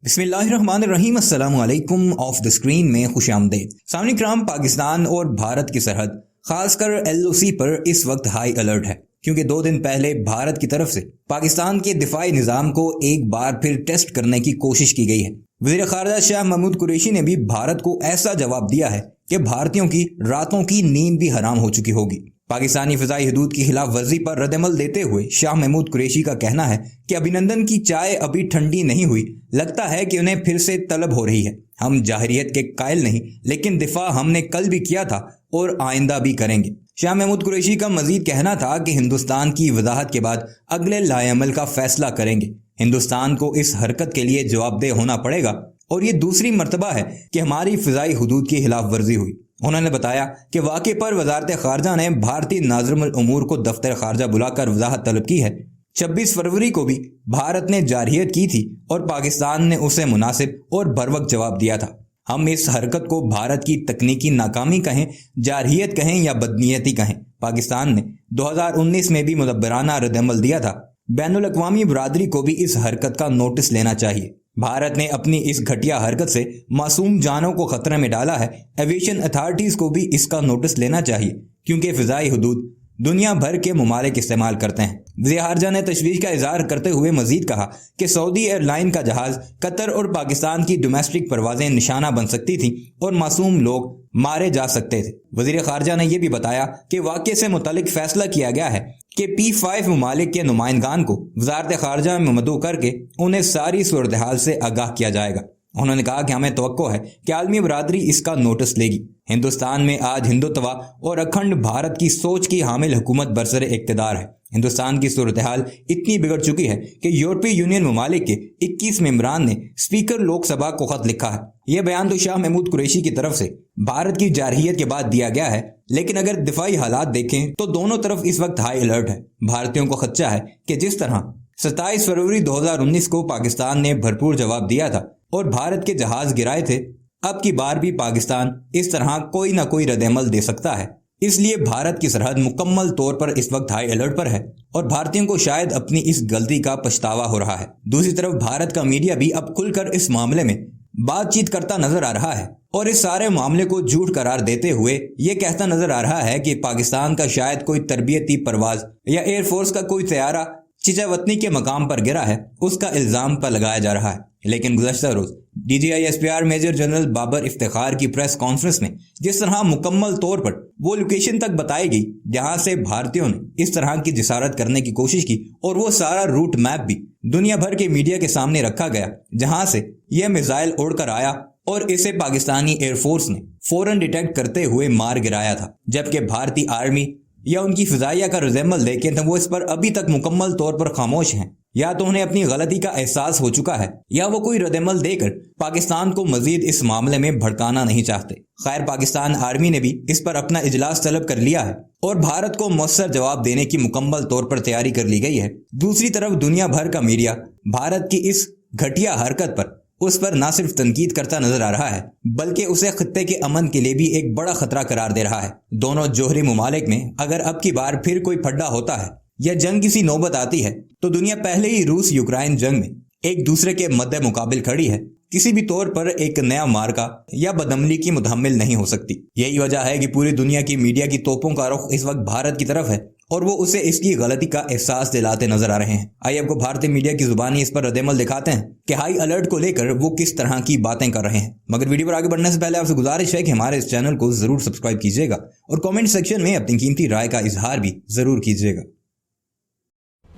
बिस्मिल्लाहिर्रहमानिर्रहीम अस्सलामुअलैकुम of the screen में खुशामदीद। सामने क्राम पाकिस्तान और भारत की सरहद खासकर एलओसी पर इस वक्त हाई अलर्ट है, क्योंकि 2 दिन पहले भारत की तरफ से पाकिस्तान के दिफाई निजाम को एक बार फिर टेस्ट करने की कोशिश की गई है। वज़ीर ख़ारजा शाह महमूद कुरैशी ने भी भारत को ऐसा जवाब दिया है कि भारतीयों की रातों की नींद भी हराम हो चुकी होगी। पाकिस्तानी फ़िज़ाई हदूद की खिलाफ वर्जी पर रद्दअमल देते हुए शाह महमूद कुरैशी का कहना है कि अभिनंदन की चाय अभी ठंडी नहीं हुई, लगता है कि उन्हें फिर से तलब हो रही है। हम जाहिरियत के कायल नहीं, लेकिन दिफा हमने कल भी किया था और आइंदा भी करेंगे। शाह महमूद कुरैशी का मजीद कहना था कि हिंदुस्तान की वजाहत के बाद अगले लाएअमल का फैसला करेंगे। हिंदुस्तान को इस हरकत के लिए जवाबदेह होना पड़ेगा और ये दूसरी मरतबा है कि हमारी फ़िज़ाई हदूद की खिलाफ वर्जी हुई। उन्होंने बताया कि वाक़े पर वजारत ख़ारजा ने भारतीय नाज़िरुल उमूर को दफ्तर ख़ारजा बुलाकर वजाहत तलब की है। 26 फरवरी को भी भारत ने जारहियत की थी और पाकिस्तान ने उसे मुनासिब और बरवक्त जवाब दिया था। हम इस हरकत को भारत की तकनीकी नाकामी कहें, जारहियत कहें या बदनीयती कहें, पाकिस्तान ने 2019 में भी मुदब्बराना रद्दअमल दिया था। बैनुल अक़वामी बरादरी को भी इस हरकत का नोटिस लेना चाहिए। भारत ने अपनी इस घटिया हरकत से मासूम जानों को खतरे में डाला है। एविएशन अथॉरिटीज़ को भी इसका नोटिस लेना चाहिए, क्योंकि फ़िज़ाई हदूद दुनिया भर के ममालिक इस्तेमाल करते हैं। वज़ीर ख़ारजा ने तशवीश का इज़हार करते हुए मजीद कहा कि सऊदी एयरलाइन का जहाज़ कतर और पाकिस्तान की डोमेस्टिक परवाजें निशाना बन सकती थीं और मासूम लोग मारे जा सकते थे। वज़ीर ख़ारजा ने यह भी बताया कि वाक़े से मुतल्लिक फ़ैसला किया गया है कि P5 ममालिक के नुमाइंदगान को वज़ारत ख़ारजा में मदऊ करके उन्हें सारी सूरत हाल से आगाह किया जाएगा। उन्होंने कहा कि हमें तवक्को है कि आलमी बरादरी इसका नोटिस लेगी। हिंदुस्तान में आज हिंदुत्वा और अखंड भारत की सोच की हामिल हुकूमत बरसर इक़्तिदार है। हिंदुस्तान की सूरत हाल इतनी बिगड़ चुकी है कि यूरोपीय यूनियन ममालिक के 21 मेंबरान ने स्पीकर लोकसभा को खत लिखा है। यह बयान तो शाह महमूद कुरैशी की तरफ से भारत की जारहियत के बाद दिया गया है, लेकिन अगर दिफाई हालात देखें तो दोनों तरफ इस वक्त हाई अलर्ट है। भारतीयों को खदशा है कि जिस तरह 27 फरवरी 2019 को पाकिस्तान ने भरपूर जवाब दिया था और भारत के जहाज गिराए थे, अब की बार भी पाकिस्तान इस तरह कोई ना कोई रद्दअमल दे सकता है। इसलिए भारत की सरहद मुकम्मल तौर पर इस वक्त हाई अलर्ट पर है और भारतीयों को शायद अपनी इस गलती का पछतावा हो रहा है। दूसरी तरफ भारत का मीडिया भी अब खुलकर इस मामले में बातचीत करता नजर आ रहा है और इस सारे मामले को झूठ करार देते हुए ये कहता नजर आ रहा है कि पाकिस्तान का शायद कोई तरबियती परवाज या एयरफोर्स का कोई तैयारा चिचावतनी के मकाम पर गिरा है, उसका इल्जाम पर लगाया जा रहा है। लेकिन गुज़श्ता रोज DGI SPR major general Babar Iftikhar की प्रेस कॉन्फ्रेंस में जिस तरह मुकम्मल तौर पर वो लोकेशन तक बताई गई जहां से भारतीयों ने इस तरह की जिसारत करने की कोशिश की, और वो सारा रूट मैप भी दुनिया भर के मीडिया के सामने रखा गया जहां से यह मिसाइल उड़कर आया और इसे पाकिस्तानी एयरफोर्स ने फौरन डिटेक्ट करते हुए मार गिराया था, जबकि भारतीय आर्मी या उनकी फिजाइया का रद्दअमल देखें तो वो इस पर अभी तक मुकम्मल तौर पर खामोश हैं। या तो उन्हें अपनी गलती का एहसास हो चुका है या वो कोई रद्दअमल देकर पाकिस्तान को मजीद इस मामले में भड़काना नहीं चाहते। खैर, पाकिस्तान आर्मी ने भी इस पर अपना इजलास तलब कर लिया है और भारत को मौसर जवाब देने की मुकम्मल तौर पर तैयारी कर ली गई है। दूसरी तरफ दुनिया भर का मीडिया भारत की इस घटिया हरकत पर उस पर न सिर्फ तनकीद करता नजर आ रहा है, बल्कि उसे खत्ते के अमन के लिए भी एक बड़ा खतरा करार दे रहा है। दोनों जोहरी ममालिक में अगर अब की बार फिर कोई फड्डा होता है या जंग किसी नौबत आती है तो दुनिया पहले ही रूस यूक्रेन जंग में एक दूसरे के मद्दे मुकाबिल खड़ी है। किसी भी तौर पर एक नया मार्का या बदअमली की मुतहम्मिल नहीं हो सकती। यही वजह है कि पूरी दुनिया की मीडिया की तोपों का रुख इस वक्त भारत की तरफ है और वो उसे इसकी गलती का एहसास दिलाते नजर आ रहे हैं। आइए आपको भारतीय मीडिया की जुबानी इस पर रद्दअमल दिखाते हैं कि हाई अलर्ट को लेकर वो किस तरह की बातें कर रहे हैं। मगर वीडियो पर आगे बढ़ने से पहले आपसे गुजारिश है कि हमारे इस चैनल को जरूर सब्सक्राइब कीजिएगा और कमेंट सेक्शन में अपनी कीमती राय का इजहार भी जरूर कीजिएगा।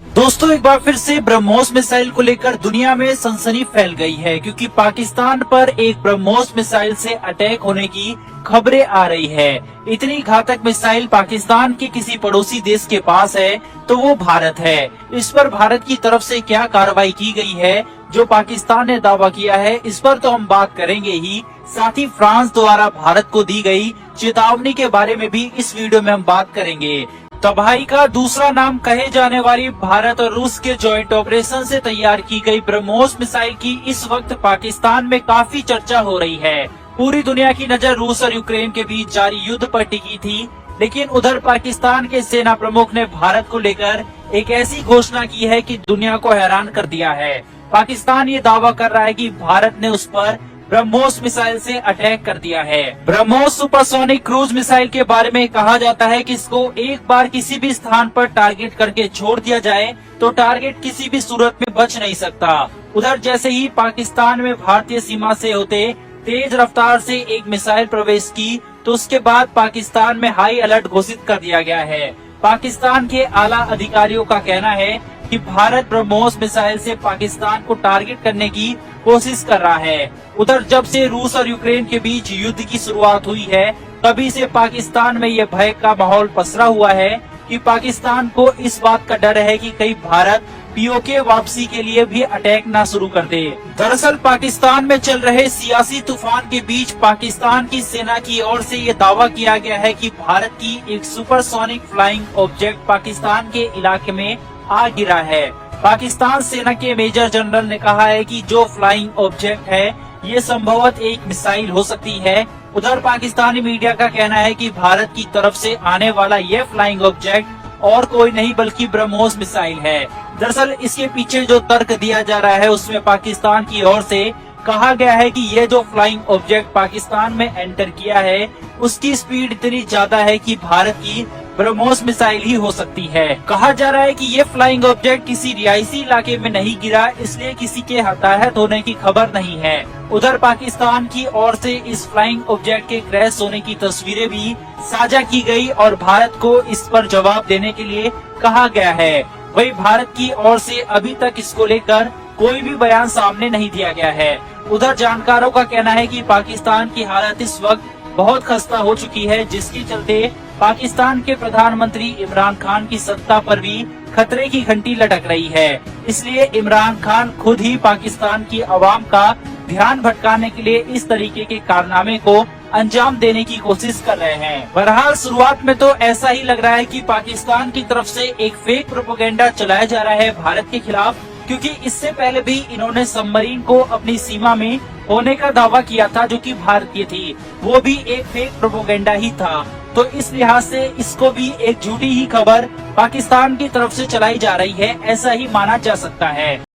दोस्तों, एक बार फिर से ब्रह्मोस मिसाइल को लेकर दुनिया में सनसनी फैल गई है, क्योंकि पाकिस्तान पर एक ब्रह्मोस मिसाइल से अटैक होने की खबरें आ रही है। इतनी घातक मिसाइल पाकिस्तान के किसी पड़ोसी देश के पास है तो वो भारत है। इस पर भारत की तरफ से क्या कार्रवाई की गई है जो पाकिस्तान ने दावा किया है, इस पर तो हम बात करेंगे ही। साथ ही फ्रांस द्वारा भारत को दी गई चेतावनी के बारे में भी इस वीडियो में हम बात करेंगे। तबाही का दूसरा नाम कहे जाने वाली भारत और रूस के जॉइंट ऑपरेशन से तैयार की गई ब्रह्मोस मिसाइल की इस वक्त पाकिस्तान में काफी चर्चा हो रही है। पूरी दुनिया की नजर रूस और यूक्रेन के बीच जारी युद्ध पर टिकी थी, लेकिन उधर पाकिस्तान के सेना प्रमुख ने भारत को लेकर एक ऐसी घोषणा की है कि दुनिया को हैरान कर दिया है। पाकिस्तान ये दावा कर रहा है कि भारत ने उस पर ब्रह्मोस मिसाइल से अटैक कर दिया है। ब्रह्मोस सुपरसोनिक क्रूज मिसाइल के बारे में कहा जाता है कि इसको एक बार किसी भी स्थान पर टारगेट करके छोड़ दिया जाए तो टारगेट किसी भी सूरत में बच नहीं सकता। उधर जैसे ही पाकिस्तान में भारतीय सीमा से होते तेज रफ्तार से एक मिसाइल प्रवेश की तो उसके बाद पाकिस्तान में हाई अलर्ट घोषित कर दिया गया है। पाकिस्तान के आला अधिकारियों का कहना है कि भारत ब्रह्मोस मिसाइल से पाकिस्तान को टारगेट करने की कोशिश कर रहा है। उधर जब से रूस और यूक्रेन के बीच युद्ध की शुरुआत हुई है तभी से पाकिस्तान में ये भय का माहौल पसरा हुआ है कि पाकिस्तान को इस बात का डर है कि कहीं भारत पीओके वापसी के लिए भी अटैक ना शुरू कर दे। दरअसल पाकिस्तान में चल रहे सियासी तूफान के बीच पाकिस्तान की सेना की ओर से ये दावा किया गया है कि भारत की एक सुपरसोनिक फ्लाइंग ऑब्जेक्ट पाकिस्तान के इलाके में आ गिरा है। पाकिस्तान सेना के मेजर जनरल ने कहा है कि जो फ्लाइंग ऑब्जेक्ट है ये संभवतः एक मिसाइल हो सकती है। उधर पाकिस्तानी मीडिया का कहना है कि भारत की तरफ से आने वाला ये फ्लाइंग ऑब्जेक्ट और कोई नहीं बल्कि ब्रह्मोस मिसाइल है। दरअसल इसके पीछे जो तर्क दिया जा रहा है उसमें पाकिस्तान की ओर से कहा गया है कि ये जो फ्लाइंग ऑब्जेक्ट पाकिस्तान में एंटर किया है उसकी स्पीड इतनी ज्यादा है कि भारत की ब्रह्मोस मिसाइल ही हो सकती है। कहा जा रहा है कि ये फ्लाइंग ऑब्जेक्ट किसी रिहायशी इलाके में नहीं गिरा, इसलिए किसी के हताहत होने की खबर नहीं है। उधर पाकिस्तान की ओर से इस फ्लाइंग ऑब्जेक्ट के क्रैश होने की तस्वीरें भी साझा की गई और भारत को इस पर जवाब देने के लिए कहा गया है। वहीं भारत की ओर से अभी तक इसको लेकर कोई भी बयान सामने नहीं दिया गया है। उधर जानकारों का कहना है कि पाकिस्तान की हालत इस वक्त बहुत खस्ता हो चुकी है, जिसके चलते पाकिस्तान के प्रधानमंत्री इमरान खान की सत्ता पर भी खतरे की घंटी लटक रही है। इसलिए इमरान खान खुद ही पाकिस्तान की आवाम का ध्यान भटकाने के लिए इस तरीके के कारनामे को अंजाम देने की कोशिश कर रहे हैं। बहरहाल शुरुआत में तो ऐसा ही लग रहा है कि पाकिस्तान की तरफ से एक फेक प्रोपेगेंडा चलाया जा रहा है भारत के खिलाफ, क्योंकि इससे पहले भी इन्होंने सबमरीन को अपनी सीमा में होने का दावा किया था जो कि भारतीय थी, वो भी एक फेक प्रोपेगेंडा ही था। तो इस लिहाज से इसको भी एक झूठी ही खबर पाकिस्तान की तरफ से चलाई जा रही है, ऐसा ही माना जा सकता है।